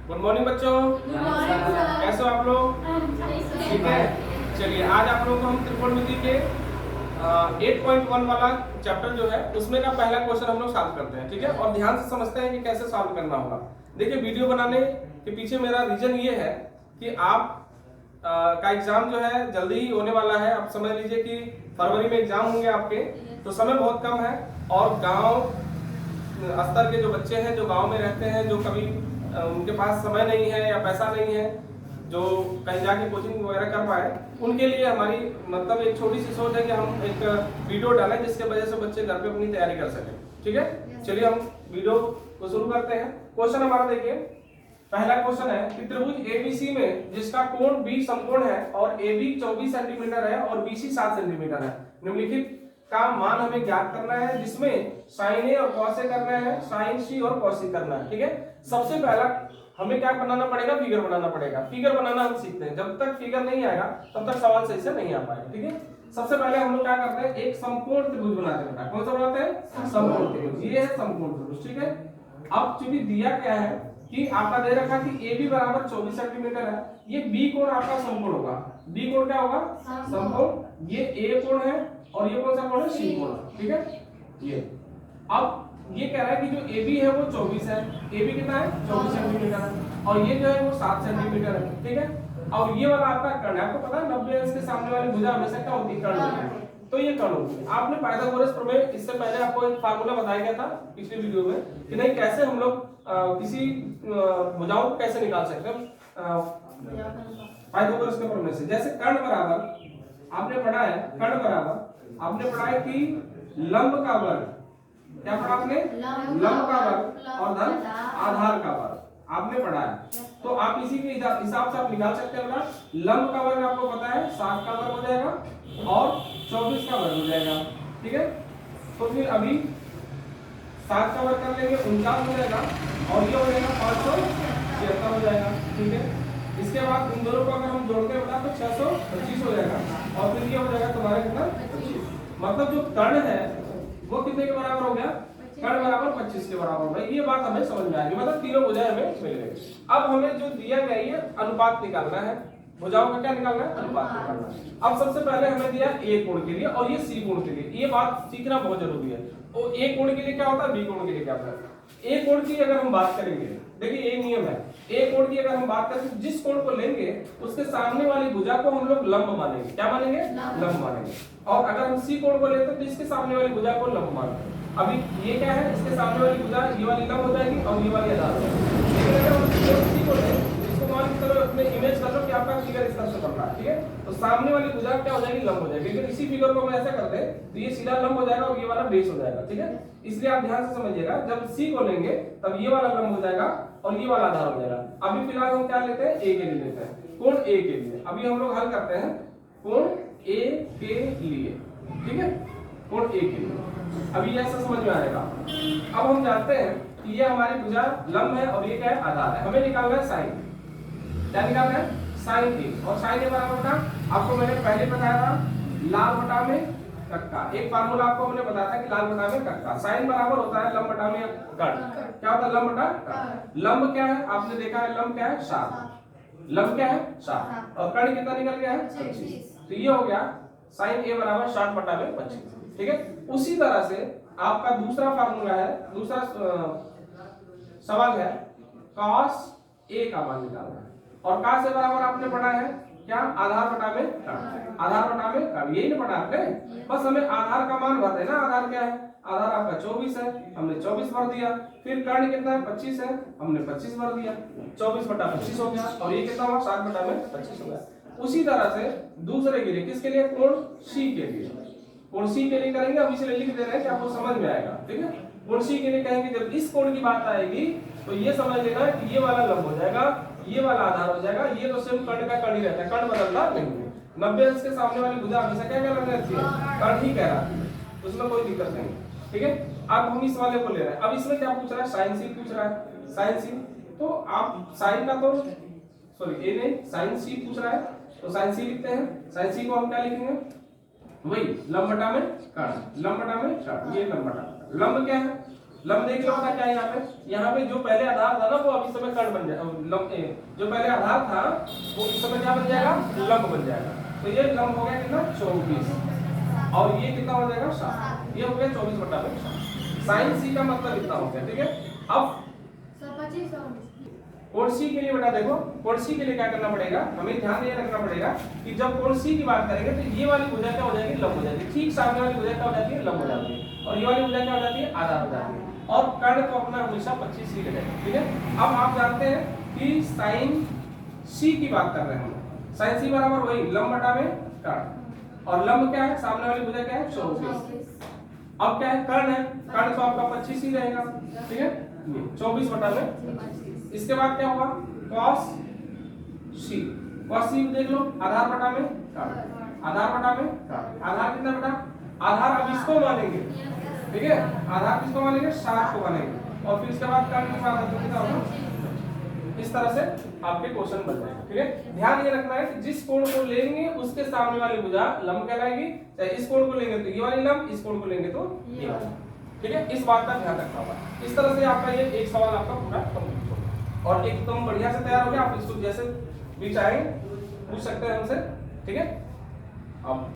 Good morning बच्चों, कैसे हो आप लोग? ठीक है। चलिए आज आप लोगों को हम त्रिकोणमिति के 8.1 वाला चैप्टर जो है उसमें का पहला क्वेश्चन हम लोग सॉल्व करते हैं। ठीक है, और ध्यान से समझते हैं कि कैसे सॉल्व करना होगा। देखिए, वीडियो बनाने के पीछे मेरा रीजन ये है कि आप का एग्जाम जो है जल्दी ही होने वाला है। आप समझ लीजिए कि फरवरी में एग्जाम होंगे आपके, तो समय बहुत कम है। और गांव स्तर के जो बच्चे हैं, जो गांव में रहते हैं, जो कभी उनके पास समय नहीं है या पैसा नहीं है, जो कहीं जाके कोचिंग वगैरह कर पाए, उनके लिए हमारी मतलब एक छोटी सी सोच है कि हम एक वीडियो डालें जिसके वजह से बच्चे घर पे अपनी तैयारी कर सकें। ठीक है, चलिए हम वीडियो को शुरू करते हैं। क्वेश्चन हमारा देखिए, पहला क्वेश्चन है कि त्रिभुज एबीसी में जिसका कोण बी समकोण है और एबी 24 सेंटीमीटर है और बीसी 7 सेंटीमीटर है, निम्नलिखित का मान हमें ज्ञात करना है, जिसमें साइन ए और कॉस ए करना है, साइन सी और कॉस सी करना है। ठीक है, सबसे पहला हमें क्या बनाना पड़ेगा? फिगर बनाना पड़ेगा। फिगर बनाना हम सीखते हैं, जब तक फिगर नहीं आएगा तब तक सवाल सही से नहीं आ पाएगा। ठीक है, सबसे पहले हम लोग क्या करते हैं, एक समकोण त्रिभुज बनाते हैं। कौन सा बनाते हैं? समकोण त्रिभुज। ये है समकोण त्रिभुज। ठीक है, अब चूंकि दिया क्या है कि आपका दे रखा कि AB बराबर 24 सेंटीमीटर है, ये B कोण आपका समकोण होगा। B कोण क्या होगा? समकोण। ये A कोण है और ये कौन सा कोण है? C कोण। ठीक है, ये अब ये कह रहा है कि जो AB है वो 24 है। AB कितना है? 24 सेंटीमीटर है। और ये जो है वो 7 सेंटीमीटर है। ठीक है, और ये वाला आपका कर्ण है। आपको पता है 90 अंश के सामने वाली भुजा हमेशा क्या होती है? कर्ण होती है। तो ये कर्ण होती है। आपने पाइथागोरस प्रमेय इससे पहले आपको एक फार्मूला बताया गया था पिछली वीडियो में कि नहीं कैसे हम लोग किसी भुजाओं को कैसे निकाल सकते हैं पाइथागोरस के प्रमेय से। जैसे कर्ण बराबर आपने पढ़ा है, कर्ण बराबर आपने पढ़ा है कि लंब का वर्ग, क्या पढ़ा आपने? लंब का वर्ग और धन आधार का वर्ग आपने पढ़ा है। तो आप इसी के हिसाब से आप निकाल सकते हैं। लंब का वर्ग आपको पता है 7 का वर्ग हो जाएगा और 24 का वर्ग हो जाएगा। ठीक है, तो फिर अभी 7 का वर्ग कर लेंगे, 49 हो जाएगा और ये हो जाएगा 576 हो जाएगा। ठीक है, इसके बाद इन दोनों को अगर हम जोड़ के बता तो 625 हो जाएगा और फिर ये हो जाएगा तुम्हारा कितना? 25। मतलब जो कर्ण है वो कितने के बराबर हो गया? कर्ण बराबर 25 के बराबर हो गया। ये बात हमें समझ में आएगी, मतलब तीनों भुजाएं हमें मिल गई। अब हमें जो दिया गया ये अनुपात निकालना है, भुजाओं का क्या निकालना है? अनुपात निकालना है। अब सबसे पहले हमें दिया A कोण के लिए और ये C कोण के लिए। ये बात सीखना बहुत जरूरी है। तो A कोण के लिए क्या होता है, B कोण के लिए क्या होता है? A कोण की अगर हम बात करेंगे, देखिए ये नियम है, A कोण की अगर हम बात करें, जिस कोण को लेंगे उसके सामने वाली भुजा को हम लोग लंब मानेंगे। क्या मानेंगे? लंब मानेंगे। और अगर हम C कोण को लेते हैं तो इसके सामने वाली भुजा को लंब मानते हैं। अभी ये क्या है, इसके सामने वाली भुजा ये वाली लंब हो जाएगी और ये वाली आधार हो जाएगी। लेकिन अगर हम C को लें, इसको मान के चलो अपने इमेज कर लो कि आपका फिगर इस तरह से बन रहा है। ठीक है, तो सामने वाली भुजा क्या हो जाएगी? लंब हो जाएगी। लेकिन इसी फिगर को हम ऐसा करते हैं तो ये सीधा लंब हो जाएगा और ये वाला बेस हो जाएगा। ठीक है, इसलिए आप ध्यान से समझिएगा, जब C को लेंगे तब ये वाला लंब हो जाएगा और ये वाला आधार हो जाएगा। अभी फिलहाल हम क्या लेते हैं? A के लिए लेते हैं, कोण A के लिए। अभी हम लोग हल करते हैं कोण A के लिए। ठीक है, कोण A के लिए अभी ऐसा समझ में आएगा। अब हम जानते हैं कि ये हमारी भुजा लंब है और ये क्या है? आधार है। हमें निकालना है साइन। क्या निकालना है? Sine A। और साइन A बराबर था, आपको मैंने पहले बताया था, लाल बटा में कक्का। एक फार्मूला आपको मैंने बताया था कि लाल बटा में कक्का। साइन बराबर होता है लंब बटा में कर्ण। क्या होता है? लंब बटा कर्ण। लंब क्या है? आपने देखा है लंब क्या है? 7। लंब क्या है? 7 और कर्ण कितना निकल गया है? 25। तो ये हो गया साइन A बराबर 7 बटा में 25। ठीक है, उसी तरह से आपका दूसरा फार्मूला है, दूसरा सवाल है cos A का मान निकालना है। और cos A बराबर आपने पढ़ा है क्या? आधार बटा में कर्ण। आधार बटा में कर्ण, यही ना पढ़ा आपने? बस हमें आधार का मान भरते हैं ना। आधार क्या है? आधार आपका 24 है, हमने 24 भर दिया। फिर कर्ण कितना है? 25 है, हमने 25 भर दिया। 24 बटा 25 हो गया और ये कितना हुआ? 7 बटा में 25 हो गया। उसी तरह से दूसरे के लिए, किसके लिए? कोण C के लिए। कोण C के लिए करेंगे, अब इसलिए लिख दे रहे हैं कि आपको समझ में आएगा। ठीक है, कोण C के लिए कहेंगे, जब इस कोण की बात आएगी तो ये समझ लेना कि ये वाला लंब हो जाएगा, ये वाला आधार हो जाएगा। ये तो सिर्फ कर्ण का कर्ण ही रहता है, कर्ण बदलता नहीं है। 90 अंश के सामने वाली भुजा हमेशा क्या रहती है? कर्ण ही कह रहा है, उसमें कोई दिक्कत नहीं। ठीक है, अब हम इस वाले को ले रहे हैं। अब इसमें क्या पूछ रहा है? साइन C पूछ रहा है। साइन C, तो आप साइन का तो सॉरी ए नहीं, साइन C पूछ रहा है तो साइन C लिखते हैं। साइन C को हम क्या लिखेंगे? वही लंब बटा में कर्ण। लंब बटा में कर्ण, ये लंब बटा। लंब क्या है? लंब देख लो होता क्या है यहाँ पे जो पहले आधार था ना वो अब इस समय कर्ण बन जाएगा, लंब जो पहले आधार था वो इस समय क्या बन जाएगा, लंब बन जाएगा। तो ये लंब हो गया कितना 24 और ये कितना हो जाएगा 7, ये हो गया 24/7। साइन सी का मतलब इतना हो गया, ठीक है। अब कोण सी के लिए बेटा देखो, कोण सी के लिए क्या करना पड़ेगा, हमें ध्यान ये रखना पड़ेगा कि जब कोण सी की बात करेंगे तो ये वाली भुजा क्या हो जाएगी, लंब हो जाएगी, ठीक सामने वाली भुजा क्या हो जाती है, लंब हो जाती है, और ये वाली भुजा क्या हो जाती है, आधार हो जाती है। और कर्ण तो अपना हमेशा 25 ही रहेगा, ठीक है। अब आप जानते हैं कि साइन सी की बात कर रहे हैं हम, साइन सी बराबर वही लंब बटा में कर्ण, और लंब क्या है, सामने वाली भुजा क्या है 24। अब क्या है, कर्ण है, कर्ण तो आपका 25 ही रहेगा, ठीक है, 24/25। इसके बाद क्या हुआ, cos c, cos c देख लो, आधार बटा में कर्ण, आधार बटा में कर्ण, आधार कितना बेटा, आधार अब इसको मानेंगे, ठीक है, आधार किसको मानेंगे, 7 को मानेंगे, और फिर इसके बाद कर्ण के साथ तो कितना होगा। इस तरह से आपके क्वेश्चन बन जाएंगे, ठीक है। ध्यान ये रखना है कि जिस कोण को लेंगे उसके सामने वाली भुजा लंब कहलाएगी, चाहे इस कोण को लेंगे तो ये वाली लंब, इस कोण को लेंगे तो ये वाली, ठीक है। इस बात का ध्यान रखना होगा। इस तरह से आपका ये एक सवाल आपका पूरा कंप्लीट होगा और एकदम बढ़िया से तैयार हो गया। आप इसको जैसे भी चाहें पूछ सकते हैं हमसे, ठीक है। अब